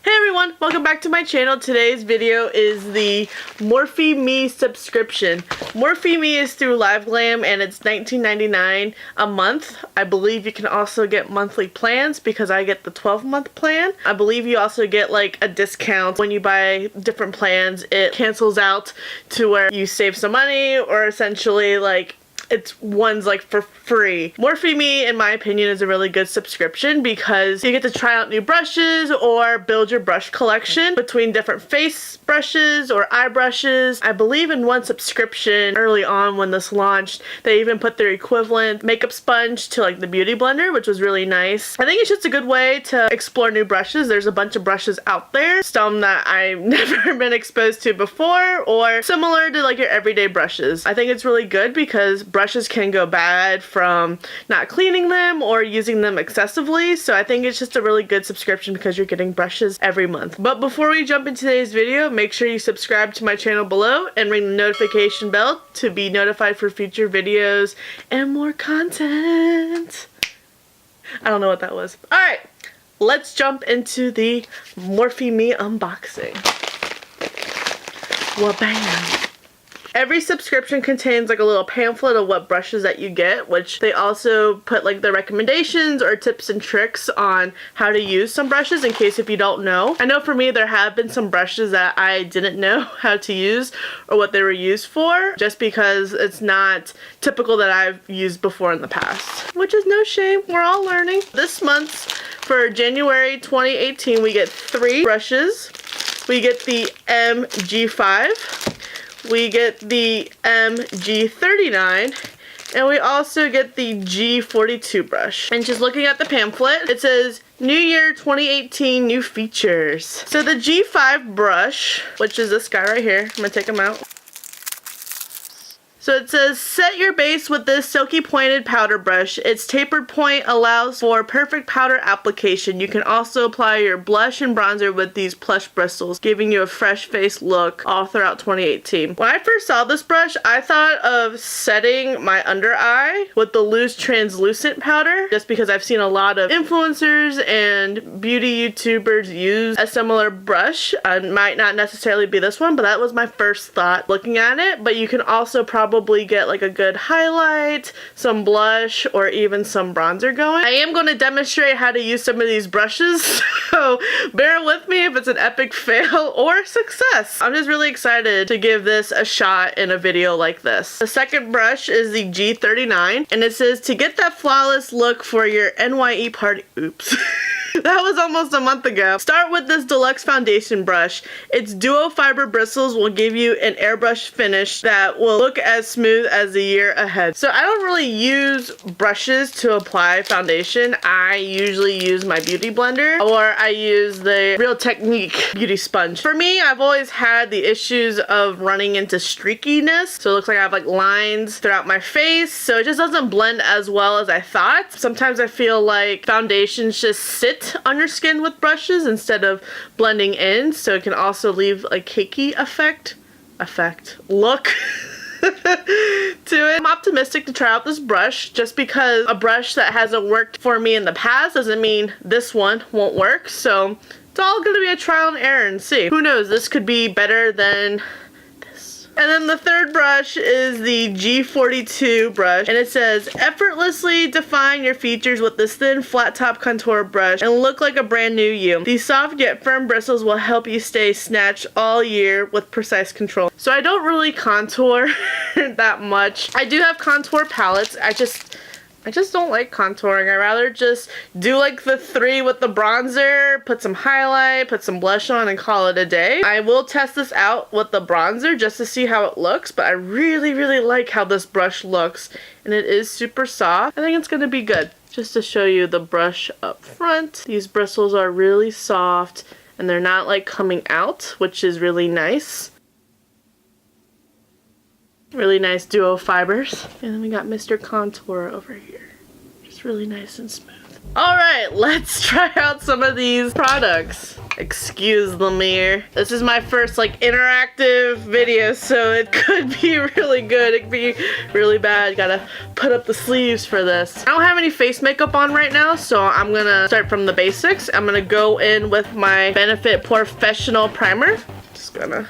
Hey everyone, welcome back to my channel. Today's video is the MorpheMe subscription. MorpheMe is through LiveGlam and it's $19.99 a month. I believe you can also get monthly plans because I get the 12-month plan. I believe you also get like a discount when you buy different plans. It cancels out to where you save some money, or essentially like one's like for free. MorpheMe, in my opinion, is a really good subscription because you get to try out new brushes or build your brush collection between different face brushes or eye brushes. I believe in one subscription early on when this launched, they even put their equivalent makeup sponge to like the beauty blender, which was really nice. I think it's just a good way to explore new brushes. There's a bunch of brushes out there, some that I've never been exposed to before or similar to like your everyday brushes. I think it's really good because brushes can go bad from not cleaning them or using them excessively, so I think it's just a really good subscription because you're getting brushes every month. But before we jump into today's video, make sure you subscribe to my channel below and ring the notification bell to be notified for future videos and more content. I don't know what that was. Alright, let's jump into the MorpheMe unboxing. Wabam! Every subscription contains like a little pamphlet of what brushes that you get, which they also put like the recommendations or tips and tricks on how to use some brushes in case if you don't know. I know for me there have been some brushes that I didn't know how to use or what they were used for, just because it's not typical that I've used before in the past. Which is no shame, we're all learning. This month, for January 2018, we get 3 brushes. We get the MG5. We get the MG39, and we also get the G42 brush. And just looking at the pamphlet, it says New Year 2018 new features. So the G5 brush, which is this guy right here, I'm gonna take him out. So it says, set your base with this silky pointed powder brush. Its tapered point allows for perfect powder application. You can also apply your blush and bronzer with these plush bristles, giving you a fresh face look all throughout 2018. When I first saw this brush, I thought of setting my under eye with the loose translucent powder, just because I've seen a lot of influencers and beauty YouTubers use a similar brush. It might not necessarily be this one, but that was my first thought looking at it. But you can also probably get like a good highlight, some blush, or even some bronzer going. I am going to demonstrate how to use some of these brushes, so bear with me if it's an epic fail or success. I'm just really excited to give this a shot in a video like this. The second brush is the G39, and it says to get that flawless look for your NYE party. Oops. That was almost a month ago. Start with this Deluxe foundation brush. Its duo fiber bristles will give you an airbrush finish that will look as smooth as the year ahead. So I don't really use brushes to apply foundation. I usually use my beauty blender, or I use the Real Technique beauty sponge. For me, I've always had the issues of running into streakiness. So it looks like I have like lines throughout my face. So it just doesn't blend as well as I thought. Sometimes I feel like foundations just sit on your skin with brushes instead of blending in, so it can also leave a cakey look to it. I'm optimistic to try out this brush, just because a brush that hasn't worked for me in the past doesn't mean this one won't work, so it's all gonna be a trial and error and see. Who knows, this could be better than And then the third brush is the G42 brush, and it says, effortlessly define your features with this thin flat top contour brush and look like a brand new you. These soft yet firm bristles will help you stay snatched all year with precise control. So I don't really contour that much. I do have contour palettes. I just don't like contouring. I'd rather just do like the 3 with the bronzer, put some highlight, put some blush on, and call it a day. I will test this out with the bronzer just to see how it looks, but I really, really like how this brush looks, and it is super soft. I think it's going to be good. Just to show you the brush up front, these bristles are really soft, and they're not like coming out, which is really nice. Really nice duo fibers. And then we got Mr. Contour over here. Just really nice and smooth. Alright, let's try out some of these products. Excuse the mirror. This is my first like interactive video, so it could be really good. It could be really bad. Gotta put up the sleeves for this. I don't have any face makeup on right now, so I'm gonna start from the basics. I'm gonna go in with my Benefit Professional Primer. Just gonna...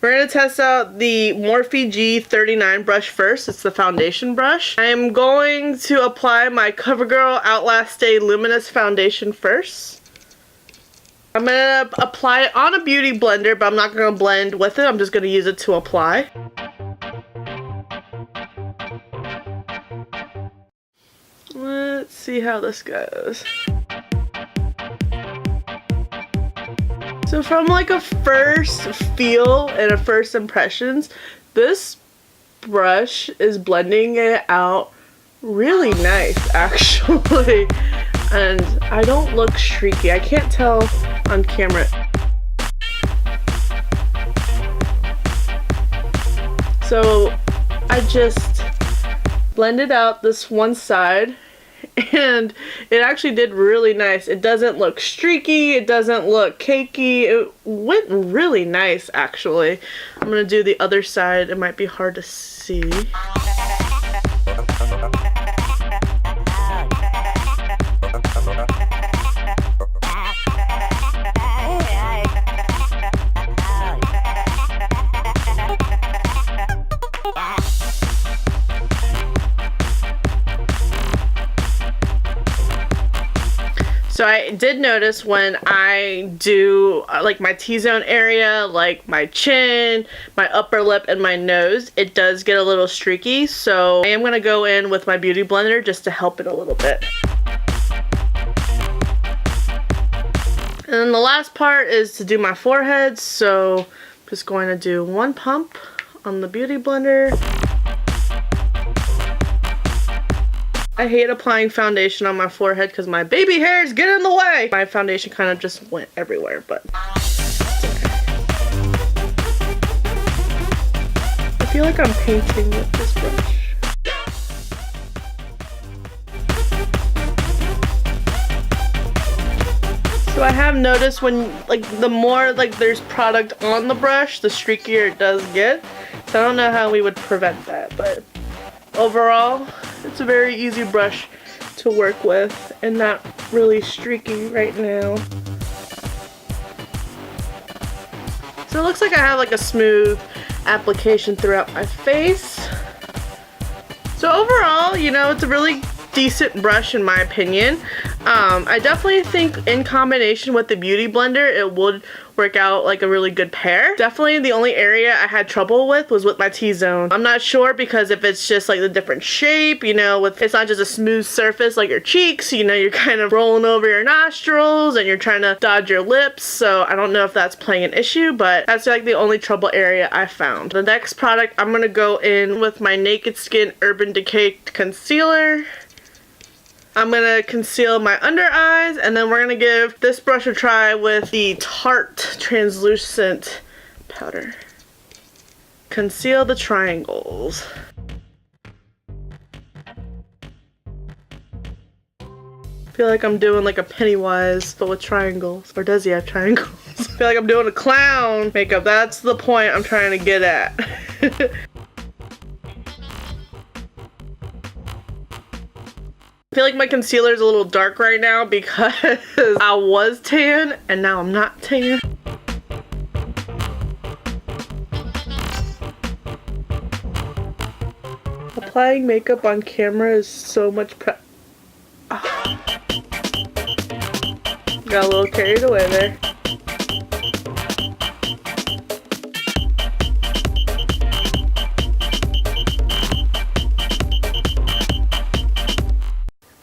We're going to test out the Morphe G36 brush first. It's the foundation brush. I'm going to apply my Covergirl Outlast Stay Luminous Foundation first. I'm going to apply it on a beauty blender, but I'm not going to blend with it. I'm just going to use it to apply. Let's see how this goes. So from like a first feel and a first impressions, this brush is blending it out really nice actually. And I don't look streaky. I can't tell on camera. So I just blended out this one side and it actually did really nice. It doesn't look streaky, it doesn't look cakey. It went really nice actually. I'm gonna do the other side. It might be hard to see. So I did notice when I do like my T-zone area, like my chin, my upper lip, and my nose, it does get a little streaky. So I am going to go in with my beauty blender just to help it a little bit. And then the last part is to do my forehead. So I'm just going to do one pump on the beauty blender. I hate applying foundation on my forehead because my baby hairs get in the way. My foundation kind of just went everywhere, but it's okay. I feel like I'm painting with this brush. So I have noticed when like the more like there's product on the brush, the streakier it does get. So I don't know how we would prevent that, but overall, it's a very easy brush to work with and not really streaky right now. So it looks like I have like a smooth application throughout my face. So overall, you know, it's a really decent brush in my opinion. I definitely think in combination with the beauty blender, it would work out like a really good pair. Definitely the only area I had trouble with was with my T-zone. I'm not sure because if it's just like the different shape, you know, it's not just a smooth surface like your cheeks, you know, you're kind of rolling over your nostrils and you're trying to dodge your lips. So I don't know if that's playing an issue, but that's like the only trouble area I found. The next product, I'm gonna go in with my Naked Skin Urban Decay Concealer. I'm going to conceal my under eyes, and then we're going to give this brush a try with the Tarte Translucent Powder. Conceal the triangles. I feel like I'm doing like a Pennywise, but with triangles. Or does he have triangles? I feel like I'm doing a clown makeup. That's the point I'm trying to get at. I feel like my concealer is a little dark right now because I was tan and now I'm not tan. Applying makeup on camera is so much oh. Got a little carried away there.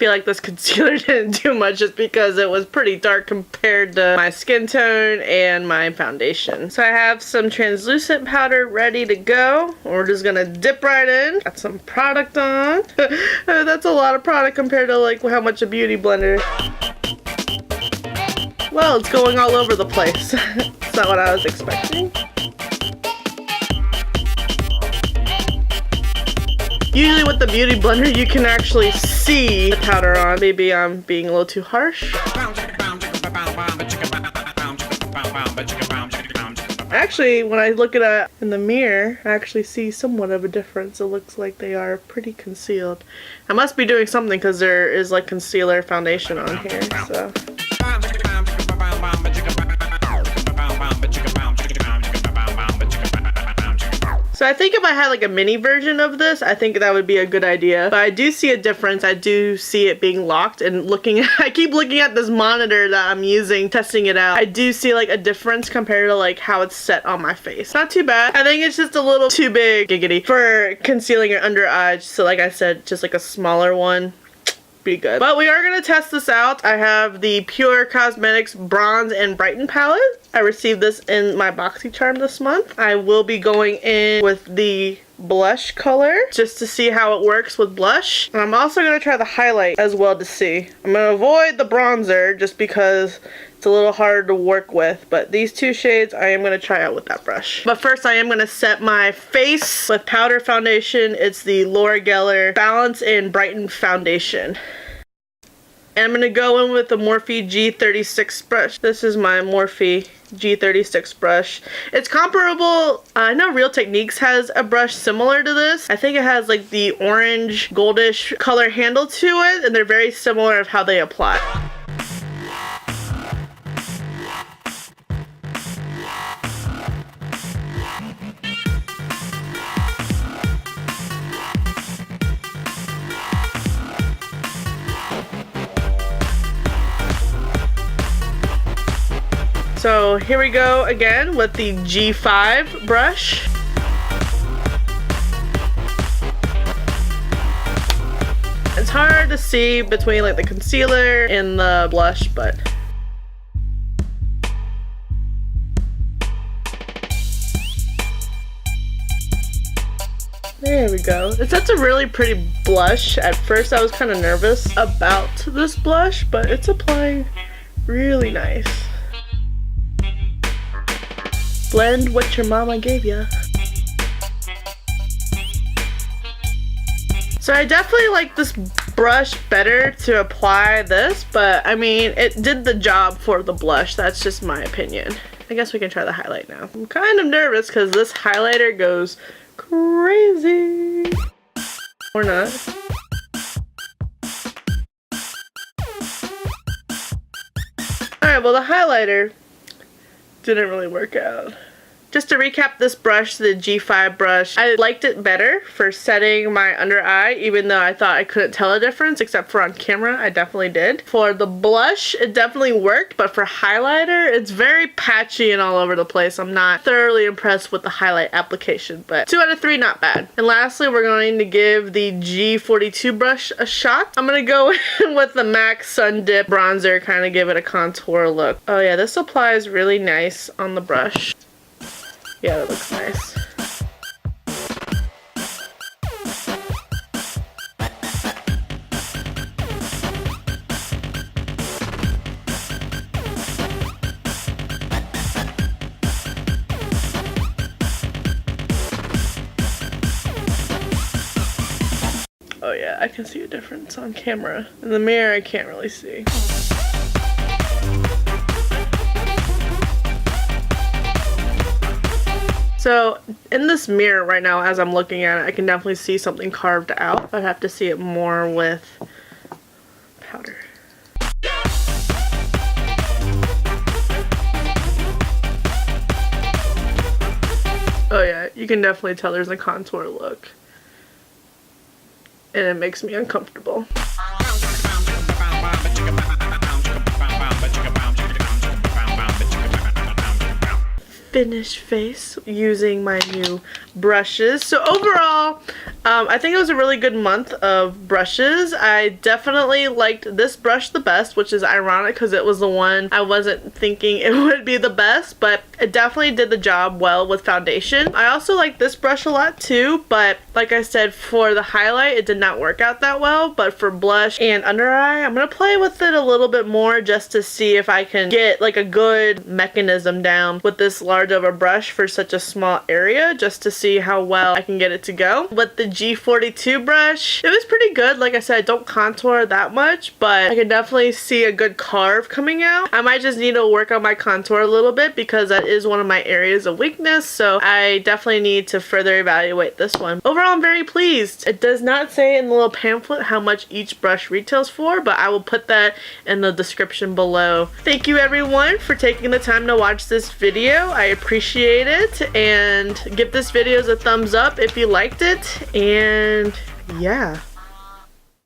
feel like this concealer didn't do much just because it was pretty dark compared to my skin tone and my foundation. So I have some translucent powder ready to go. We're just gonna dip right in. Got some product on. That's a lot of product compared to like how much a beauty blender. Well, it's going all over the place. It's not what I was expecting. Usually with the beauty blender, you can actually see the powder on. Maybe I'm being a little too harsh. Actually, when I look at it in the mirror, I actually see somewhat of a difference. It looks like they are pretty concealed. I must be doing something because there is like concealer foundation on here, so. So I think if I had like a mini version of this, I think that would be a good idea. But I do see a difference. I do see it being locked and looking, I keep looking at this monitor that I'm using, testing it out. I do see like a difference compared to like how it's set on my face. Not too bad. I think it's just a little too big, giggity, for concealing your under eye. So like I said, just like a smaller one. Be good. But we are going to test this out. I have the Pure Cosmetics Bronze and Brighten palette. I received this in my BoxyCharm this month. I will be going in with the blush color just to see how it works with blush. And I'm also going to try the highlight as well to see. I'm going to avoid the bronzer just because it's a little hard to work with, but these two shades I am going to try out with that brush. But first I am going to set my face with powder foundation. It's the Laura Geller Balance and Brighten foundation. And I'm going to go in with the Morphe G36 brush. This is my Morphe G36 brush. It's comparable. I know Real Techniques has a brush similar to this. I think it has like the orange goldish color handle to it, and they're very similar of how they apply. So here we go again with the G5 brush. It's hard to see between like the concealer and the blush, but there we go. That's a really pretty blush. At first I was kind of nervous about this blush, but it's applying really nice. Blend what your mama gave ya. So I definitely like this brush better to apply this, but I mean, it did the job for the blush. That's just my opinion. I guess we can try the highlight now. I'm kind of nervous because this highlighter goes crazy. Or not. Alright, well the highlighter didn't really work out. Just to recap this brush, the G5 brush, I liked it better for setting my under eye, even though I thought I couldn't tell a difference, except for on camera, I definitely did. For the blush, it definitely worked, but for highlighter, it's very patchy and all over the place. I'm not thoroughly impressed with the highlight application, but 2 out of 3, not bad. And lastly, we're going to give the G42 brush a shot. I'm gonna go in with the MAC Sun Dip bronzer, kind of give it a contour look. Oh yeah, this applies really nice on the brush. Yeah, that looks nice. Oh yeah, I can see a difference on camera. In the mirror, I can't really see. So in this mirror right now, as I'm looking at it, I can definitely see something carved out. I'd have to see it more with powder. Oh yeah, you can definitely tell there's a contour look. And it makes me uncomfortable. Finished face using my new brushes. So overall, I think it was a really good month of brushes. I definitely liked this brush the best, which is ironic because it was the one I wasn't thinking it would be the best, but it definitely did the job well with foundation. I also like this brush a lot too, but like I said, for the highlight it did not work out that well, but for blush and under eye, I'm gonna play with it a little bit more just to see if I can get like a good mechanism down with this large of a brush for such a small area, just to see how well I can get it to go. With the G42 brush, it was pretty good. Like I said, I don't contour that much, but I can definitely see a good carve coming out. I might just need to work on my contour a little bit because that is one of my areas of weakness, so I definitely need to further evaluate this one. Overall, I'm very pleased. It does not say in the little pamphlet how much each brush retails for, but I will put that in the description below. Thank you everyone for taking the time to watch this video. I appreciate it, and give this video a thumbs up if you liked it, and yeah.